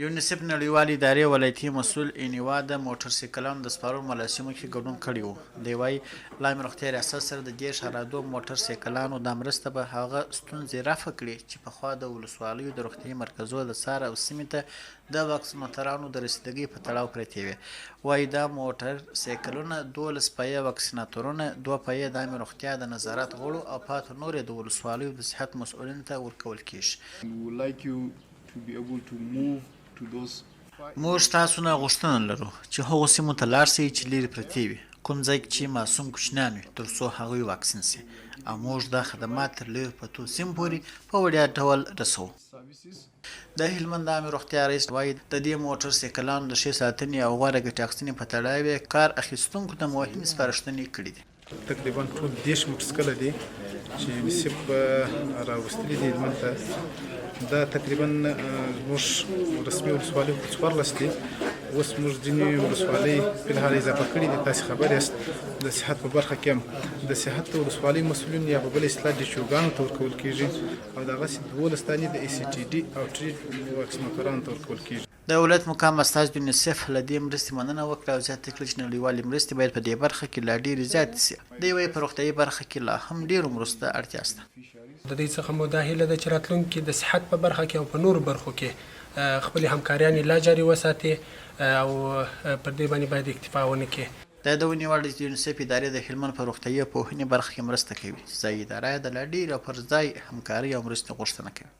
یونیسف نړیوالې ادارې ولایتي مسؤل انیوا د موټرسایکلانو د سپارلو مراسمو کې ګډون کړی و. دی وایي لا مې روغتیا ریاست سره د 10.2 موټرسایکلانو دا مرسته به هغه ستونزې رفع کړي چې پخوا د ولسوالیو د روغتیايي مرکزونو د څار او سیمې ته د واکسیناتورانو د رسیدګۍ په تړاو پرتې وي. وایي دا موټرسایکلونه 12 پایه واکسیناتورونه، 2 پایه د عامې روغتیا د نظارت غړو او پاتې نور یې د ولسوالیو د صحت مسؤلینو ته ورکول کیږي. موږ تاسو نه غوښتنه لرو چې هغو سیمو ته لاړ شئ چې لرې پرتې وي، کوم ځای کې چې معصوم کوچنیان وي، تر څو هغوی واکسین شي، او موږ دا خدمات تر لرې پرتو سیمو پورې په وړیا ډول رسوو. د هلمند د عامې روغتیا رئیس وایي د دې موټرسایکلانو د ښې ساتنې او غوره ګټې اخیستنې په تړاو یې کار اخیستونکو ته مهمې سپارښتنې کړي دي. تقریبا ټول 10 موټرسایکله دي چې یونیسف راوستلي دي هلمند ته. دا تقریبا زموږ رسمي ولسوالۍ 14 دي. اوس موږ ځینې ولسوالۍ فلحال اضافه کړي دي. تاسې خبر یاست د صحت په برخه کې هم د صحت د ولسوالۍ مسؤلین یا په بل اصطلاح ډیچوګانو ته ورکول کېږي، او دغسې 12 دانې د ECTD او ټریټ واکسیناتورانو ته ورکول کېږي. د ولایت مقام استازي د یونیسف له دې مرستې مننه وکړه او زیاته کړه چې نړیوالې مرستې باید په دې برخه کې لا ډېرې زیاتې شي. دی وایي په روغتیايي برخه کې لا هم ډېرو مرستو ته اړتیا شته. د دې څخه مو دا هیله ده چې راتلونکي د صحت په برخه کې او په نورو برخو کې خپلې همکاریانې لا جاري وساتي او پر دې باندې باید اکتفا ونه کړي. دا د ونیوال د یونیسف ادارې د هلمند په روغتیايي پوهنې برخه کې مرسته کوي چې ځایي اداره د لا ډېرې او پر ځای همکارۍ او مرستې غوښتنه کوي.